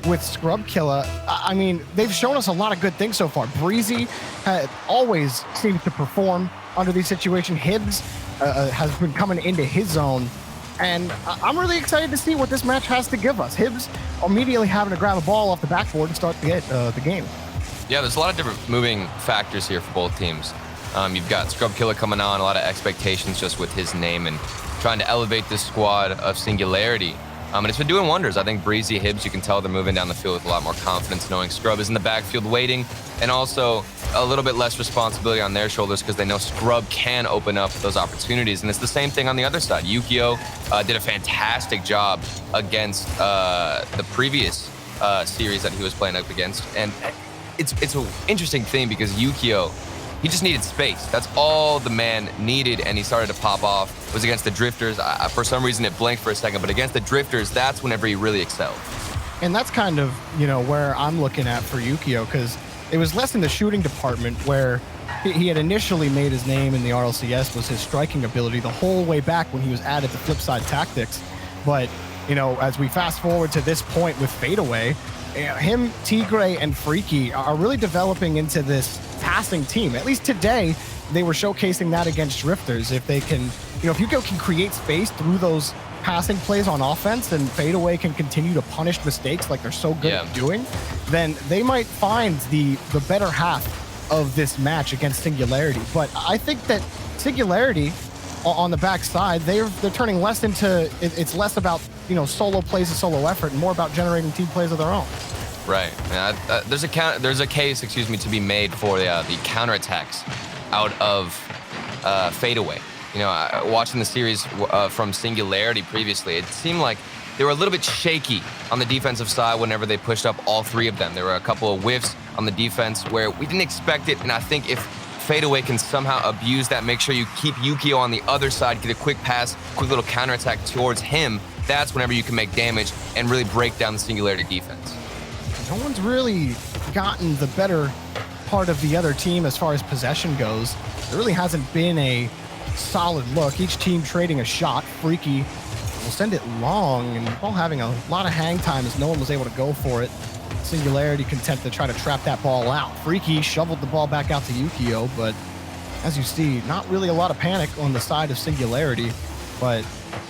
with Scrub Killa. I mean, they've shown us a lot of good things so far. Breezy always seems to perform under these situations. Hibbs has been coming into his zone, and I'm really excited to see what this match has to give us. Hibbs immediately having to grab a ball off the backboard and start the game. Yeah, there's a lot of different moving factors here for both teams. You've got Scrub Killa coming on, a lot of expectations just with his name and trying to elevate this squad of Singularity. And it's been doing wonders. I think Breezy, Hibbs, you can tell they're moving down the field with a lot more confidence, knowing Scrub is in the backfield waiting, and also a little bit less responsibility on their shoulders because they know Scrub can open up those opportunities. And it's the same thing on the other side. Yukio did a fantastic job against the previous series that he was playing up against. And it's an interesting thing because Yukio, he just needed space. That's all the man needed, and he started to pop off. It was against the Drifters. For some reason, it blinked for a second, but against the Drifters, that's whenever he really excelled. And that's kind of, where I'm looking at for Yukio, because it was less in the shooting department where he had initially made his name in the RLCS was his striking ability the whole way back when he was added to Flipside Tactics. But, as we fast forward to this point with Fadeaway, him, Tigre, and Freaky are really developing into this passing team. At least today, they were showcasing that against Drifters. If they can, if Yukio can create space through those passing plays on offense and Fadeaway can continue to punish mistakes like they're so good at doing, then they might find the better half of this match against Singularity. But I think that Singularity on the backside, they're turning less into, it's less about, solo plays and solo effort and more about generating team plays of their own. Right. There's a case, to be made for the counterattacks out of Fadeaway. Watching the series from Singularity previously, it seemed like they were a little bit shaky on the defensive side whenever they pushed up all three of them. There were a couple of whiffs on the defense where we didn't expect it, and I think if Fadeaway can somehow abuse that, make sure you keep Yukio on the other side, get a quick pass, quick little counterattack towards him, that's whenever you can make damage and really break down the Singularity defense. No one's really gotten the better part of the other team as far as possession goes. There really hasn't been a solid look. Each team trading a shot. Freaky will send it long, and while having a lot of hang time as no one was able to go for it. Singularity content to try to trap that ball out. Freaky shoveled the ball back out to Yukio, but as you see, not really a lot of panic on the side of Singularity, but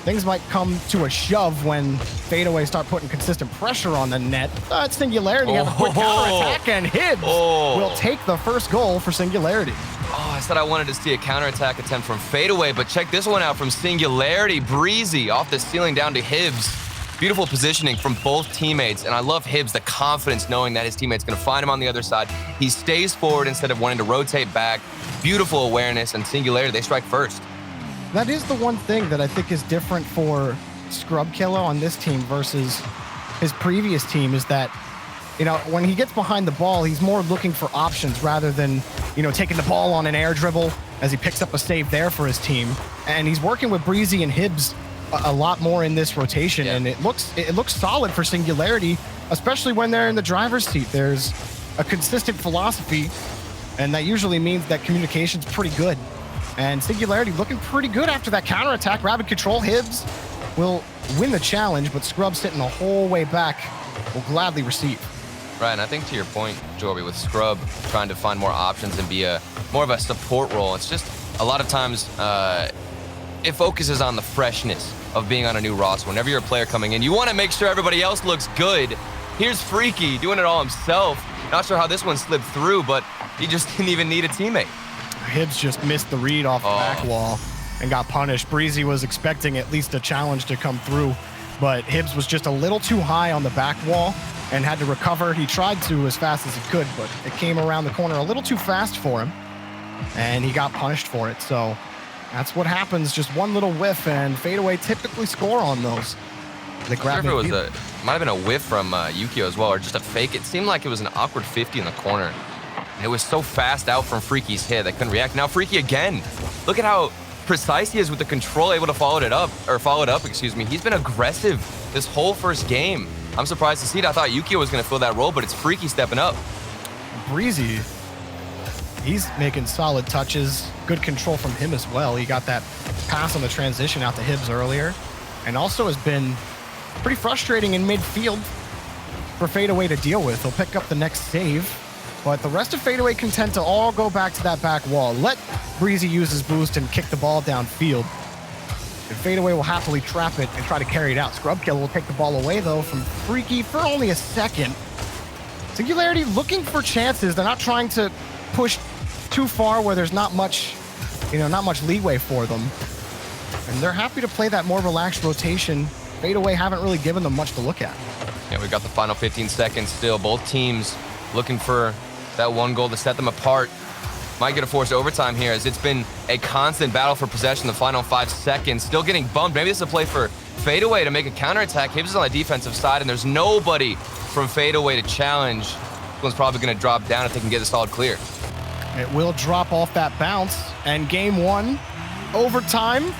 things might come to a shove when Fadeaway start putting consistent pressure on the net. Singularity have a quick counterattack, and Hibbs will take the first goal for Singularity. Oh, I said I wanted to see a counterattack attempt from Fadeaway, but check this one out from Singularity. Breezy off the ceiling down to Hibbs. Beautiful positioning from both teammates, and I love Hibbs, the confidence knowing that his teammate's going to find him on the other side. He stays forward instead of wanting to rotate back. Beautiful awareness, and Singularity, they strike first. That is the one thing that I think is different for Scrub Killa on this team versus his previous team is that, when he gets behind the ball, he's more looking for options rather than, taking the ball on an air dribble as he picks up a save there for his team. And he's working with Breezy and Hibbs a lot more in this rotation, and it looks solid for Singularity, especially when they're in the driver's seat. There's a consistent philosophy, and that usually means that communication's pretty good. And Singularity looking pretty good after that counterattack. Rapid control. Hibbs will win the challenge, but Scrub sitting the whole way back will gladly receive. Right, and I think to your point, Jorby, with Scrub trying to find more options and be more of a support role, it's just a lot of times it focuses on the freshness of being on a new roster. Whenever you're a player coming in, you want to make sure everybody else looks good. Here's Freaky doing it all himself. Not sure how this one slipped through, but he just didn't even need a teammate. Hibbs just missed the read off the back wall and got punished. Breezy was expecting at least a challenge to come through, but Hibbs was just a little too high on the back wall and had to recover. He tried to as fast as he could, but it came around the corner a little too fast for him, and he got punished for it. So that's what happens. Just one little whiff, and Fadeaway typically score on those. They grab it. Might have been a whiff from Yukio as well, or just a fake. It seemed like it was an awkward 50 in the corner. And it was so fast out from Freaky's hit, they couldn't react. Now Freaky again. Look at how precise he is with the control, able to follow it up. He's been aggressive this whole first game. I'm surprised to see it. I thought Yukio was going to fill that role, but it's Freaky stepping up. Breezy, he's making solid touches. Good control from him as well. He got that pass on the transition out to Hibbs earlier, and also has been pretty frustrating in midfield. for Fadeaway to deal with. He'll pick up the next save, but the rest of Fadeaway content to all go back to that back wall. Let Breezy use his boost and kick the ball downfield. And Fadeaway will happily trap it and try to carry it out. Scrubkiller will take the ball away, though, from Freaky for only a second. Singularity looking for chances. They're not trying to push too far where there's not much, not much leeway for them. And they're happy to play that more relaxed rotation. Fadeaway haven't really given them much to look at. Yeah, we've got the final 15 seconds still. Both teams looking for that one goal to set them apart. Might get a forced overtime here, as it's been a constant battle for possession the final 5 seconds. Still getting bumped. Maybe this is a play for Fadeaway to make a counterattack. Hibbs is on the defensive side, and there's nobody from Fadeaway to challenge. This one's probably going to drop down if they can get a solid clear. It will drop off that bounce, and game one, overtime.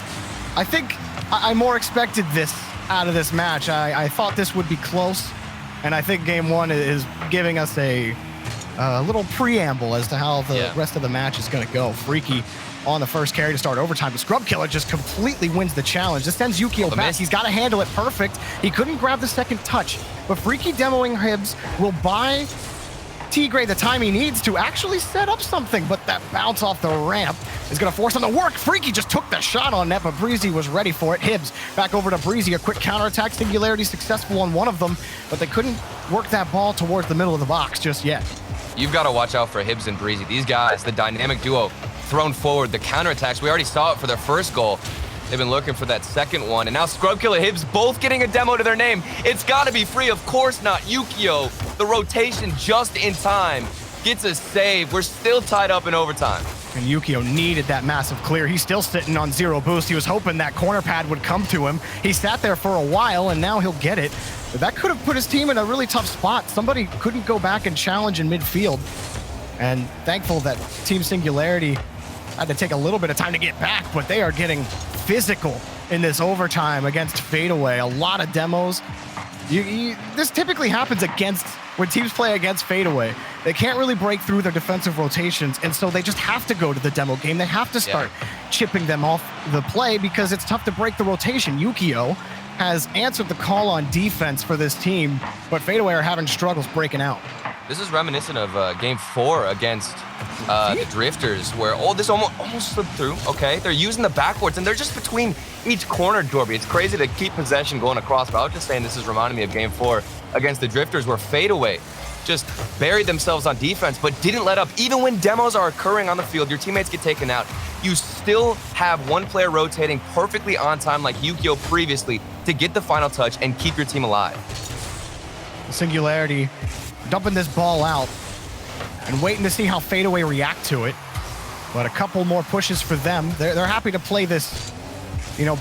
I think I more expected this out of this match. I thought this would be close, and I think game one is giving us a little preamble as to how the rest of the match is going to go. Freaky on the first carry to start overtime, but Scrubkiller just completely wins the challenge. This sends Yukio back. He's got to handle it perfect. He couldn't grab the second touch, but Freaky demoing Hibbs will buy Tigray the time he needs to actually set up something, but that bounce off the ramp is going to force him to work. Freaky just took the shot on net, but Breezy was ready for it. Hibbs back over to Breezy, a quick counterattack. Singularity successful on one of them, but they couldn't work that ball towards the middle of the box just yet. You've got to watch out for Hibbs and Breezy. These guys, the dynamic duo thrown forward, the counterattacks. We already saw it for their first goal. They've been looking for that second one, and now Scrubkiller, Hibbs both getting a demo to their name. It's got to be free. Of course not. Yukio, the rotation just in time, gets a save. We're still tied up in overtime. And Yukio needed that massive clear. He's still sitting on 0 boost. He was hoping that corner pad would come to him. He sat there for a while, and now he'll get it. But that could have put his team in a really tough spot. Somebody couldn't go back and challenge in midfield. And thankful that Team Singularity had to take a little bit of time to get back, but they are getting physical in this overtime against Fadeaway. A lot of demos. This typically happens when teams play against Fadeaway. They can't really break through their defensive rotations, and so they just have to go to the demo game. They have to start chipping them off the play because it's tough to break the rotation. Yukio has answered the call on defense for this team, but Fadeaway are having struggles breaking out. This is reminiscent of Game 4 against the Drifters, where this almost slipped through. Okay, they're using the backboards, and they're just between each corner, Dorby. It's crazy to keep possession going across, but I was just saying this is reminding me of Game 4 against the Drifters, where Fadeaway just buried themselves on defense, but didn't let up. Even when demos are occurring on the field, your teammates get taken out, you still have one player rotating perfectly on time like Yukio previously to get the final touch and keep your team alive. Singularity dumping this ball out and waiting to see how Fadeaway react to it. But a couple more pushes for them. They're happy to play this,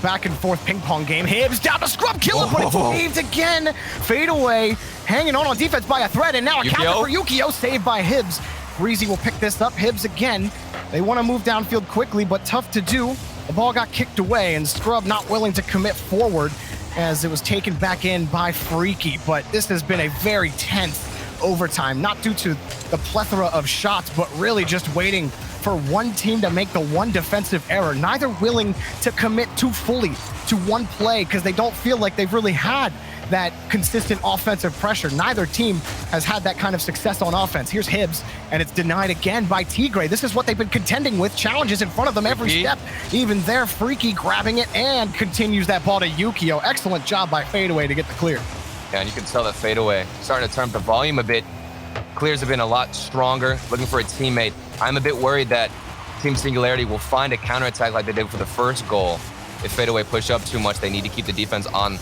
back and forth ping pong game. Hibbs down to Scrubkiller, but it's saved again. Fadeaway hanging on defense by a thread, and now a counter for Yukio, saved by Hibbs. Breezy will pick this up. Hibbs again. They want to move downfield quickly, but tough to do. The ball got kicked away, and Scrub not willing to commit forward as it was taken back in by Freaky. But this has been a very tense overtime, not due to the plethora of shots, but really just waiting for one team to make the one defensive error. Neither willing to commit too fully to one play because they don't feel like they've really had that consistent offensive pressure. Neither team has had that kind of success on offense. Here's Hibbs, and it's denied again by Tigray. This is what they've been contending with. Challenges in front of them every step. Even there, Freaky grabbing it and continues that ball to Yukio. Excellent job by Fadeaway to get the clear. Yeah, and you can tell that Fadeaway starting to turn up the volume a bit. Clears have been a lot stronger, looking for a teammate. I'm a bit worried that Team Singularity will find a counterattack like they did for the first goal. If Fadeaway push up too much, they need to keep the defense on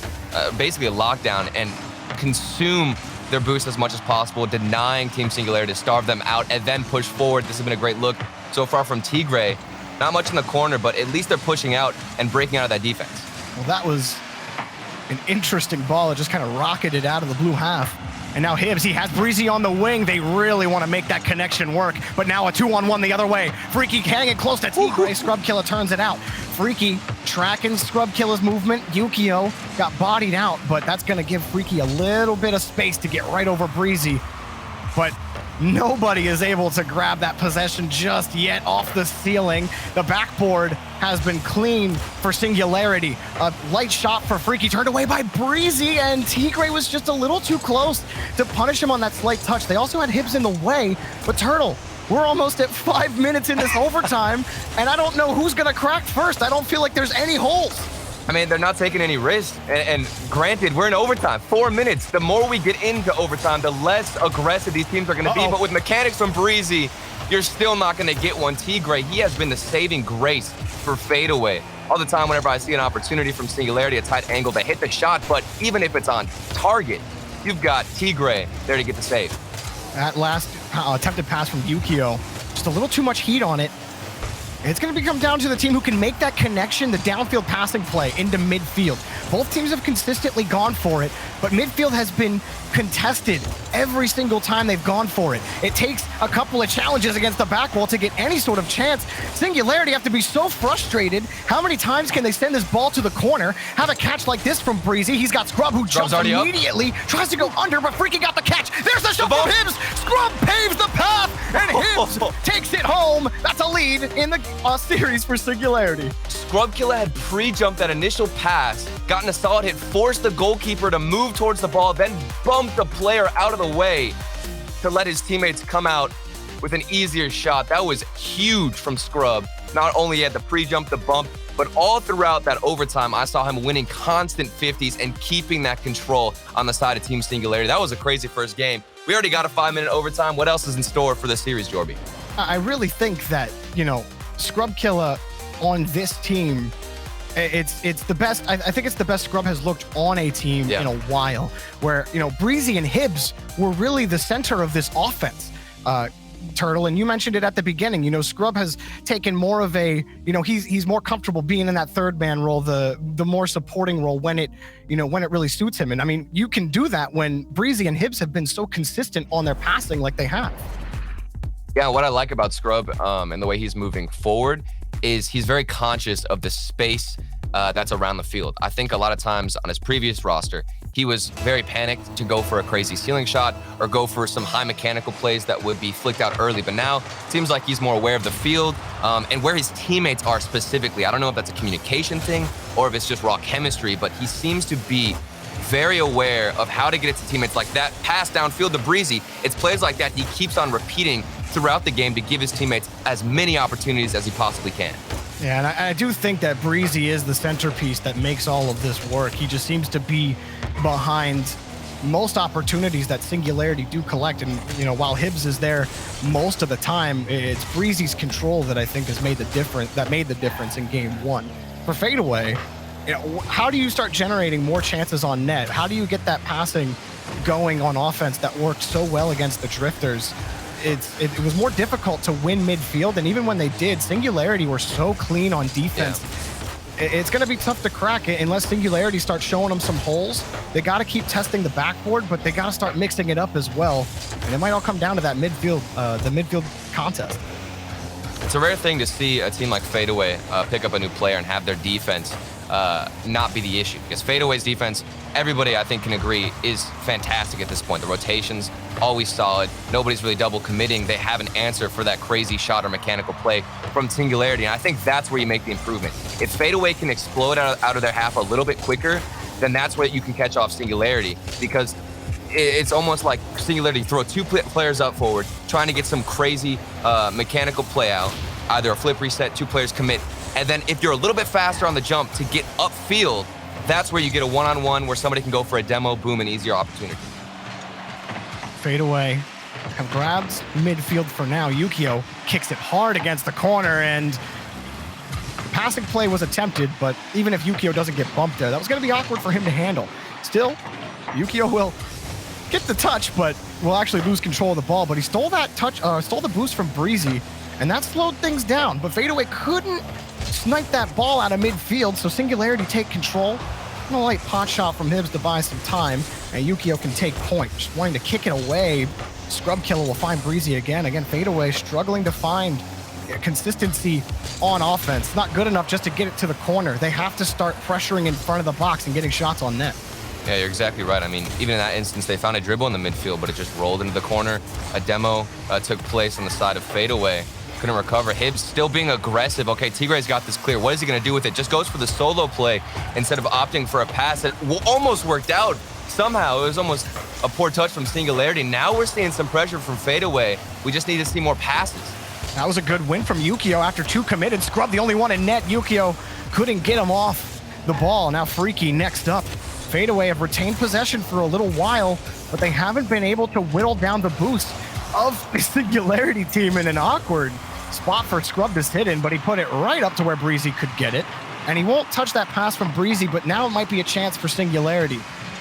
basically a lockdown and consume their boost as much as possible, denying Team Singularity to starve them out and then push forward. This has been a great look so far from Tigray. Not much in the corner, but at least they're pushing out and breaking out of that defense. Well, that was an interesting ball. It just kind of rocketed out of the blue half. And now Hibbs, he has Breezy on the wing. They really want to make that connection work. But now a 2-on-1 the other way. Freaky hanging close to Tigray. Scrubkiller turns it out. Freaky tracking Scrubkiller's movement. Yukio got bodied out, but that's going to give Freaky a little bit of space to get right over Breezy. But Nobody is able to grab that possession just yet off the ceiling. The backboard has been clean for Singularity. A light shot for Freaky turned away by Breezy, and Tigray was just a little too close to punish him on that slight touch. They also had Hibbs in the way, but Turtle, we're almost at 5 minutes in this overtime, and I don't know who's gonna crack first. I don't feel like there's any holes. I mean, they're not taking any risks. And granted, we're in overtime, 4 minutes. The more we get into overtime, the less aggressive these teams are gonna be. But with mechanics from Breezy, you're still not gonna get one. Tigray, he has been the saving grace for Fadeaway. All the time, whenever I see an opportunity from Singularity, a tight angle to hit the shot, but even if it's on target, you've got Tigray there to get the save. That last attempted pass from Yukio, just a little too much heat on it. It's going to come down to the team who can make that connection, the downfield passing play into midfield. Both teams have consistently gone for it, but midfield has been contested every single time they've gone for it. It takes a couple of challenges against the back wall to get any sort of chance. Singularity have to be so frustrated. How many times can they send this ball to the corner? Have a catch like this from Breezy. He's got Scrub, who jumps immediately, tries to go under, but Freaky got the catch. There's the shot from Hibbs. Scrub paves the path, and Hibbs takes it home. That's a lead in the series for Singularity. Scrub Killer had pre-jumped that initial pass, gotten a solid hit, forced the goalkeeper to move towards the ball, then bumped the player out of the way to let his teammates come out with an easier shot. That was huge from Scrub. Not only had the pre-jump, the bump, but all throughout that overtime, I saw him winning constant 50s and keeping that control on the side of Team Singularity. That was a crazy first game. We already got a 5-minute overtime. What else is in store for this series, Jorby? I really think that, Scrub Killer on this team, it's the best. I think it's the best Scrub has looked on a team in a while, where, Breezy and Hibbs were really the center of this offense. Turtle, and you mentioned it at the beginning, Scrub has taken more of a, he's more comfortable being in that third man role, the more supporting role when it really suits him. And I mean, you can do that when Breezy and Hibbs have been so consistent on their passing like they have. Yeah, what I like about Scrub and the way he's moving forward is he's very conscious of the space that's around the field. I think a lot of times on his previous roster, he was very panicked to go for a crazy ceiling shot or go for some high mechanical plays that would be flicked out early. But now it seems like he's more aware of the field and where his teammates are specifically. I don't know if that's a communication thing or if it's just raw chemistry, but he seems to be very aware of how to get it to teammates. Like that pass downfield to Breezy, it's plays like that he keeps on repeating throughout the game to give his teammates as many opportunities as he possibly can. Yeah, and I do think that Breezy is the centerpiece that makes all of this work. He just seems to be behind most opportunities that Singularity do collect. And, while Hibbs is there most of the time, it's Breezy's control that I think has made the difference in game one. For Fadeaway, how do you start generating more chances on net? How do you get that passing going on offense that worked so well against the Drifters? It was more difficult to win midfield, and even when they did, Singularity were so clean on defense. Yeah. It's going to be tough to crack it unless Singularity starts showing them some holes. They got to keep testing the backboard, but they got to start mixing it up as well. And it might all come down to that midfield, the midfield contest. It's a rare thing to see a team like Fadeaway pick up a new player and have their defense not be the issue, because Fadeaway's defense, everybody I think can agree, is fantastic at this point. The rotations always solid. Nobody's really double committing. They have an answer for that crazy shot or mechanical play from Singularity, and I think that's where you make the improvement. If Fadeaway can explode out of their half a little bit quicker, then that's where you can catch off Singularity, because it's almost like Singularity throw two players up forward, trying to get some crazy mechanical play out, either a flip reset, two players commit, and then if you're a little bit faster on the jump to get upfield, that's where you get a one-on-one where somebody can go for a demo, boom, an easier opportunity. Fadeaway have grabbed midfield for now. Yukio kicks it hard against the corner, and the passing play was attempted, but even if Yukio doesn't get bumped there, that was going to be awkward for him to handle. Still, Yukio will get the touch, but will actually lose control of the ball. But he stole that touch, stole the boost from Breezy, and that slowed things down. But Fadeaway couldn't snipe that ball out of midfield, so Singularity take control. And a light pot shot from Hibbs to buy some time, and Yukio can take point. Just wanting to kick it away. Scrub Killer will find Breezy again. Again, Fadeaway struggling to find consistency on offense. Not good enough just to get it to the corner. They have to start pressuring in front of the box and getting shots on net. Yeah, you're exactly right. I mean, even in that instance, they found a dribble in the midfield, but it just rolled into the corner. A demo took place on the side of Fadeaway. Couldn't recover. Hibbs still being aggressive. Okay, Tigray's got this clear. What is he going to do with it? Just goes for the solo play instead of opting for a pass that almost worked out. Somehow, it was almost a poor touch from Singularity. Now we're seeing some pressure from Fadeaway. We just need to see more passes. That was a good win from Yukio after 2 committed. Scrub the only one in net. Yukio couldn't get him off the ball. Now Freaky next up. Fadeaway have retained possession for a little while, but they haven't been able to whittle down the boost of the Singularity team in an awkward spot for Scrub to sit in, but he put it right up to where Breezy could get it. And he won't touch that pass from Breezy, but now it might be a chance for Singularity.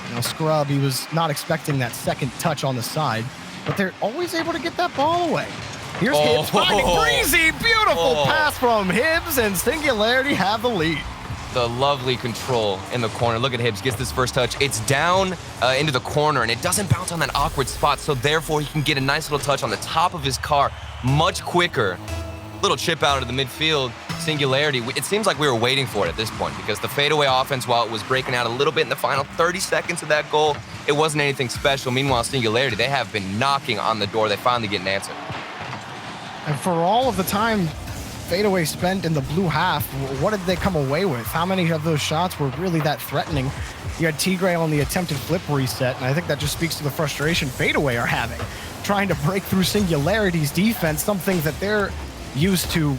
You know, Scrub, he was not expecting that second touch on the side, but they're always able to get that ball away. Here's Hibbs finding Breezy. Beautiful pass from Hibbs, and Singularity have the lead. The lovely control in the corner. Look at Hibbs, gets this first touch. It's down into the corner, and it doesn't bounce on that awkward spot, so therefore he can get a nice little touch on the top of his car much quicker. Little chip out of the midfield. Singularity, it seems like we were waiting for it at this point because the fadeaway offense, while it was breaking out a little bit in the final 30 seconds of that goal, it wasn't anything special. Meanwhile, Singularity, they have been knocking on the door. They finally get an answer. And for all of the time Fadeaway spent in the blue half, what did they come away with? How many of those shots were really that threatening? You had Tigray on the attempted flip reset, and I think that just speaks to the frustration Fadeaway are having, trying to break through Singularity's defense, something that they're used to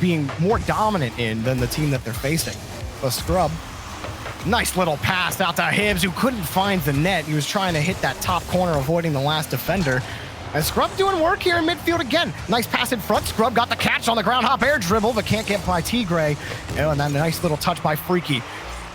being more dominant in than the team that they're facing. But Scrub, nice little pass out to Hibbs, who couldn't find the net. He was trying to hit that top corner, avoiding the last defender. And Scrub doing work here in midfield again. Nice pass in front. Scrub got the catch on the ground hop air dribble, but can't get by Tigray. And that nice little touch by Freaky.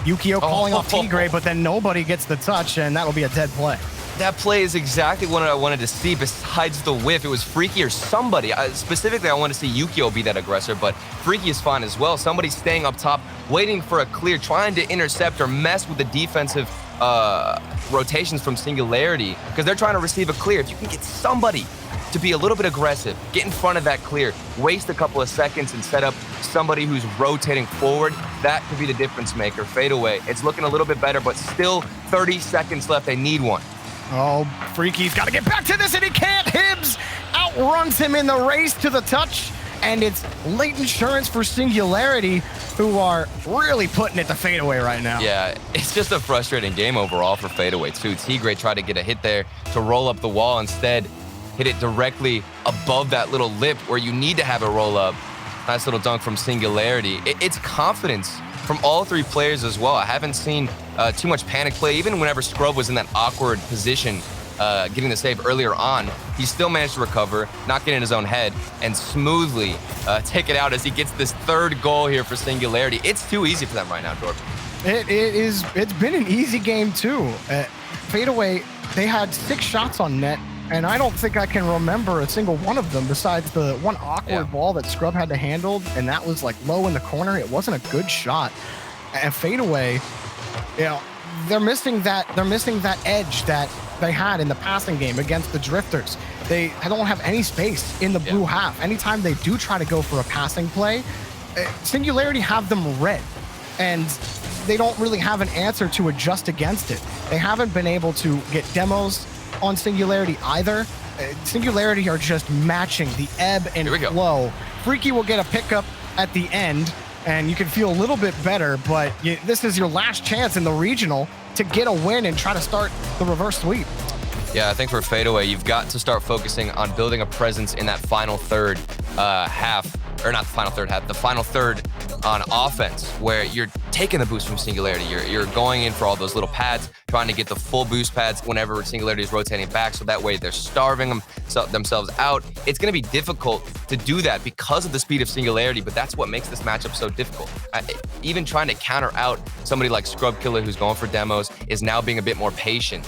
Yukio calling off Tigray, but then nobody gets the touch, and that'll be a dead play. That play is exactly what I wanted to see besides the whiff. It was Freaky or somebody. Specifically, I want to see Yukio be that aggressor, but Freaky is fine as well. Somebody staying up top, waiting for a clear, trying to intercept or mess with the defensive rotations from Singularity, because they're trying to receive a clear. If you can get somebody to be a little bit aggressive, get in front of that clear, waste a couple of seconds and set up somebody who's rotating forward, that could be the difference maker. Fadeaway, it's looking a little bit better, but still 30 seconds left. They need one. Oh, Freaky's got to get back to this, and he can't. Hibbs outruns him in the race to the touch, and it's late insurance for Singularity, who are really putting it to Fadeaway right now. Yeah, it's just a frustrating game overall for Fadeaway, too. Tigray tried to get a hit there to roll up the wall. Instead, hit it directly above that little lip where you need to have a roll up. Nice little dunk from Singularity. It's confidence from all three players as well. I haven't seen too much panic play. Even whenever Scrub was in that awkward position, getting the save earlier on, he still managed to recover, not get in his own head, and smoothly take it out as he gets this third goal here for Singularity. It's too easy for them right now, Jordan. It's been an easy game too. Fadeaway, they had 6 shots on net, and I don't think I can remember a single one of them besides the one awkward ball that Scrub had to handle, and that was like low in the corner. It wasn't a good shot. And Fadeaway, you know, they're missing that edge that they had in the passing game against the Drifters. They don't have any space in the blue half. Anytime they do try to go for a passing play, Singularity have them read, and they don't really have an answer to adjust against it. They haven't been able to get demos on Singularity either. Singularity are just matching the ebb and flow. Freaky will get a pickup at the end, and you can feel a little bit better, but this is your last chance in the regional to get a win and try to start the reverse sweep. Yeah, I think for Fadeaway, you've got to start focusing on building a presence in that final third half, or not the final third half, the final third on offense, where you're taking the boost from Singularity. You're going in for all those little pads, trying to get the full boost pads whenever Singularity is rotating back, so that way they're starving themselves out. It's going to be difficult to do that because of the speed of Singularity, but that's what makes this matchup so difficult. Even trying to counter out somebody like Scrub Killer, who's going for demos, is now being a bit more patient.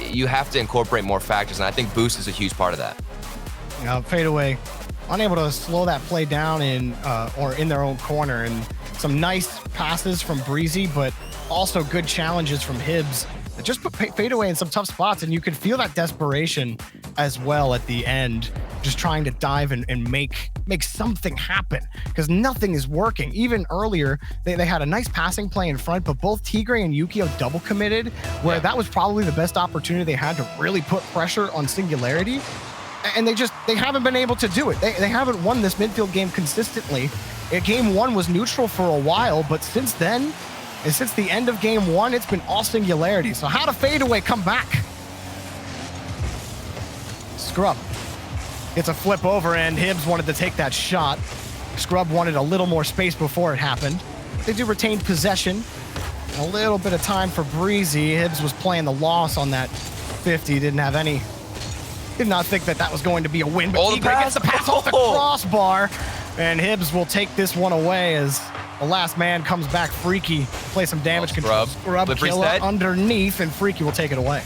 You have to incorporate more factors, and I think boost is a huge part of that. Fadeaway unable to slow that play down or in their own corner, and some nice passes from Breezy, but also good challenges from Hibbs that just put Fadeaway in some tough spots, and you could feel that desperation as well at the end, just trying to dive and make something happen because nothing is working. Even earlier, they had a nice passing play in front, but both Tigray and Yukio double committed, where that was probably the best opportunity they had to really put pressure on Singularity. And they haven't been able to do it. They haven't won this midfield game consistently. Game 1 was neutral for a while, but since then, and since the end of game 1, it's been all Singularity. So how to Fadeaway come back? Scrub. It's a flip over, and Hibbs wanted to take that shot. Scrub wanted a little more space before it happened. They do retain possession. A little bit of time for Breezy. Hibbs was playing the loss on that 50. Did not think that was going to be a win, but he gets the pass off the crossbar, and Hibbs will take this one away as the last man comes back. Freaky play some damage control. Scrub killer underneath, and Freaky will take it away.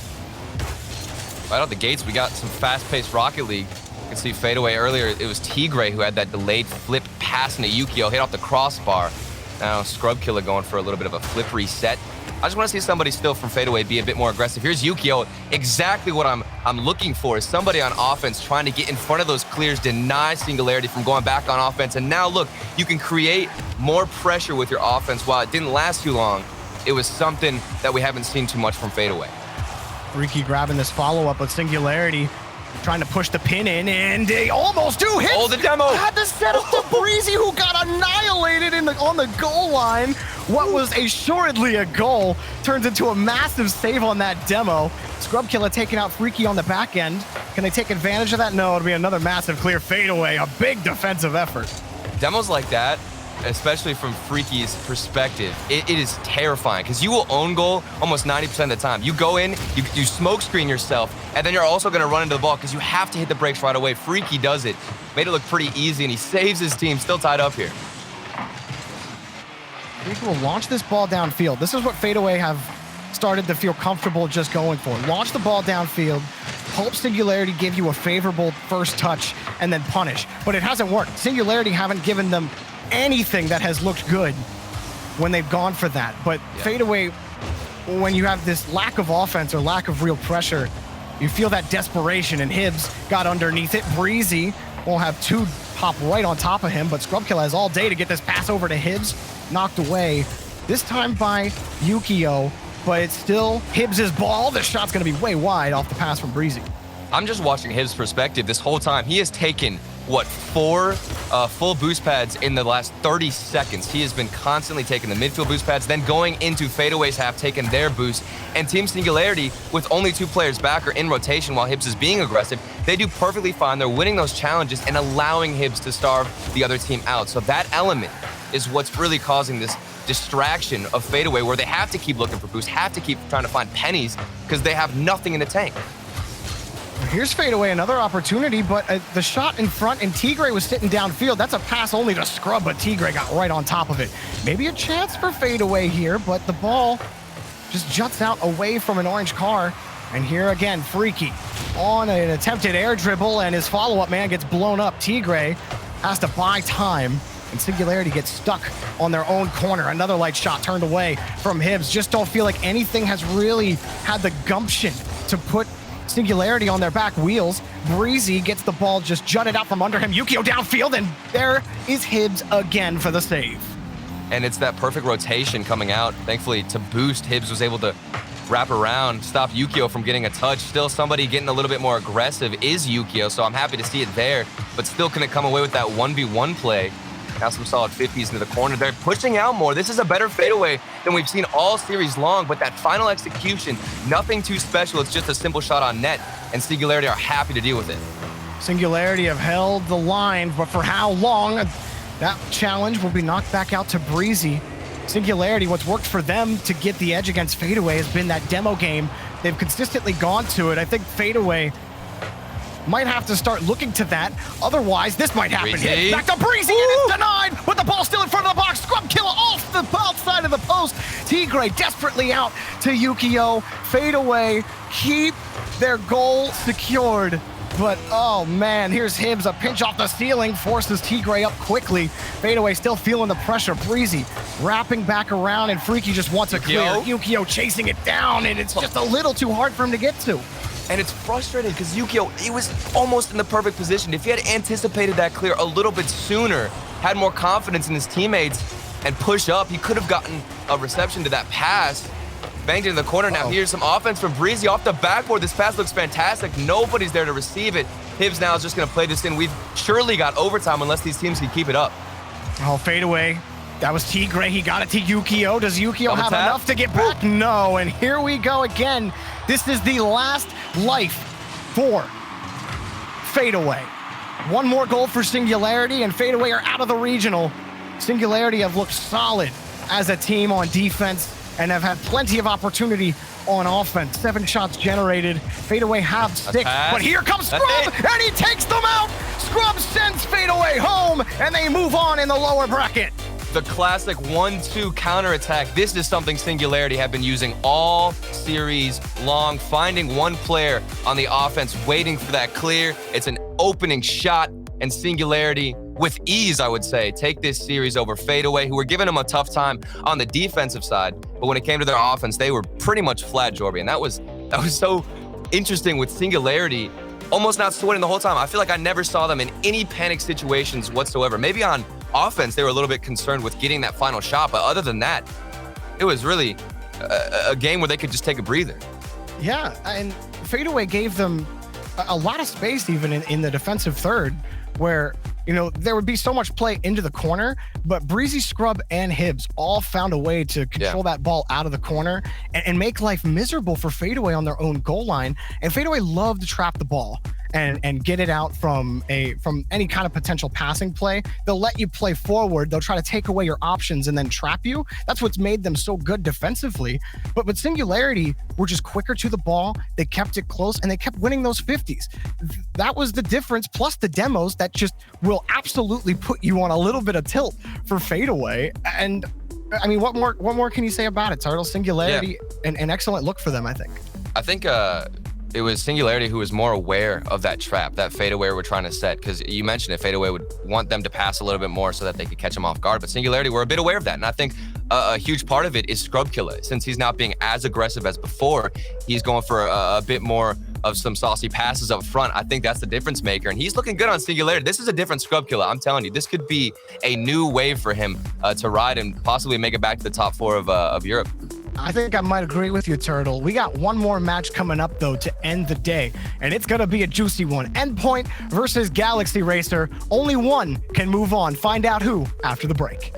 Right out the gates, we got some fast-paced Rocket League. You can see Fadeaway earlier. It was Tigray who had that delayed flip pass into Yukio, hit off the crossbar. Now Scrub Killer going for a little bit of a flip reset. I just want to see somebody still from Fadeaway be a bit more aggressive. Here's Yukio. Exactly what I'm looking for is somebody on offense trying to get in front of those clears, deny Singularity from going back on offense. And now look, you can create more pressure with your offense. While it didn't last too long, it was something that we haven't seen too much from Fadeaway. Freaky grabbing this follow-up with Singularity, trying to push the pin in, and they almost do hit. Oh, the demo. Had to set up to Breezy, who got annihilated on the goal line. What was assuredly a goal turns into a massive save on that demo. Scrub Killer taking out Freaky on the back end. Can they take advantage of that? No, it'll be another massive clear Fadeaway. A big defensive effort. Demos like that, especially from Freaky's perspective, it is terrifying because you will own goal almost 90% of the time. You go in, you smoke screen yourself, and then you're also going to run into the ball because you have to hit the brakes right away. Freaky does it. Made it look pretty easy, and he saves his team, still tied up here. Freaky will launch this ball downfield. This is what Fadeaway have started to feel comfortable just going for. Launch the ball downfield, hope Singularity give you a favorable first touch, and then punish. But it hasn't worked. Singularity haven't given them anything that has looked good when they've gone for that. But Fadeaway, when you have this lack of offense or lack of real pressure, you feel that desperation, and Hibbs got underneath it. Breezy will have two pop right on top of him, but Scrub Killer has all day to get this pass over to Hibbs. Knocked away, this time by Yukio, but it's still Hibbs' ball. The shot's gonna be way wide off the pass from Breezy. I'm just watching Hibbs' perspective this whole time. He has taken, what, 4 full boost pads in the last 30 seconds. He has been constantly taking the midfield boost pads, then going into Fadeaway's half, taking their boost. And Team Singularity, with only 2 players back or in rotation while Hibbs is being aggressive, they do perfectly fine. They're winning those challenges and allowing Hibbs to starve the other team out. So that element is what's really causing this distraction of Fadeaway, where they have to keep looking for boosts, have to keep trying to find pennies because they have nothing in the tank. Here's Fadeaway, another opportunity, but the shot in front, and Tigray was sitting downfield. That's a pass only to Scrub, but Tigray got right on top of it. Maybe a chance for Fadeaway here, but the ball just juts out away from an orange car. And here again, Freaky on an attempted air dribble, and his follow-up man gets blown up. Tigray has to buy time, and Singularity gets stuck on their own corner. Another light shot turned away from Hibbs. Just don't feel like anything has really had the gumption to put Singularity on their back wheels. Breezy gets the ball just jutted out from under him. Yukio downfield, and there is Hibbs again for the save. And it's that perfect rotation coming out. Thankfully, to boost, Hibbs was able to wrap around, stop Yukio from getting a touch. Still, somebody getting a little bit more aggressive is Yukio, so I'm happy to see it there, but still couldn't come away with that 1v1 play. Now some solid 50s into the corner. They're pushing out more. This is a better Fadeaway than we've seen all series long, but that final execution, nothing too special. It's just a simple shot on net, and Singularity are happy to deal with it. Singularity have held the line, but for how long? That challenge will be knocked back out to Breezy. Singularity, what's worked for them to get the edge against Fadeaway has been that demo game. They've consistently gone to it. I think Fadeaway might have to start looking to that. Otherwise, this might happen. Hit back to Breezy, and it's denied, with the ball still in front of the box. Scrub Killer off the outside of the post. Tigray desperately out to Yukio. Fadeaway keep their goal secured. But, oh man, here's Hibbs, a pinch off the ceiling, forces Tigray up quickly. Fadeaway still feeling the pressure. Breezy wrapping back around, and Freaky just wants a clear. Yukio chasing it down, and it's just a little too hard for him to get to. And it's frustrating because Yukio, he was almost in the perfect position. If he had anticipated that clear a little bit sooner, had more confidence in his teammates, and push up, he could have gotten a reception to that pass. Banged into the corner. Now here's some offense from Breezy off the backboard. This pass looks fantastic. Nobody's there to receive it. Hibbs now is just going to play this in. We've surely got overtime unless these teams can keep it up. Oh, Fadeaway. That was Tigre. He got it to Yukio. Does Yukio have enough to get back? No. And here we go again. This is the last life for Fadeaway. One more goal for Singularity, and Fadeaway are out of the regional. Singularity have looked solid as a team on defense and have had plenty of opportunity on offense. 7 shots generated. Fadeaway have 6, but here comes Scrub, and he takes them out. Scrub sends Fadeaway home, and they move on in the lower bracket. The classic 1-2 counterattack. This is something Singularity have been using all series long, finding one player on the offense, waiting for that clear. It's an opening shot, and Singularity, with ease, I would say, take this series over Fadeaway, who were giving them a tough time on the defensive side. But when it came to their offense, they were pretty much flat, Jorby. And that was so interesting with Singularity almost not sweating the whole time. I feel like I never saw them in any panic situations whatsoever. Maybe on offense, they were a little bit concerned with getting that final shot. But other than that, it was really a game where they could just take a breather. Yeah, and Fadeaway gave them a lot of space even in the defensive third, where, you know, there would be so much play into the corner, but Breezy, Scrub, and Hibbs all found a way to control that ball out of the corner and make life miserable for Fadeaway on their own goal line. And Fadeaway loved to trap the ball and get it out from any kind of potential passing play. They'll let you play forward. They'll try to take away your options and then trap you. That's what's made them so good defensively. But with Singularity, were just quicker to the ball. They kept it close, and they kept winning those 50s. That was the difference, plus the demos that just will absolutely put you on a little bit of tilt for Fadeaway. And I mean, what more can you say about it, Turtle? Singularity, an excellent look for them, I think. I think it was Singularity who was more aware of that trap that Fadeaway were trying to set, because you mentioned it, Fadeaway would want them to pass a little bit more so that they could catch them off guard, but Singularity were a bit aware of that, and I think a huge part of it is Scrub Killer. Since he's not being as aggressive as before, he's going for a bit more of some saucy passes up front. I think that's the difference maker, and he's looking good on Singularity. This is a different Scrub Killer, I'm telling you. This could be a new wave for him to ride and possibly make it back to the top 4 of Europe. I think I might agree with you, Turtle. We got one more match coming up, though, to end the day, and it's going to be a juicy one. Endpoint versus Galaxy Racer. Only one can move on. Find out who after the break.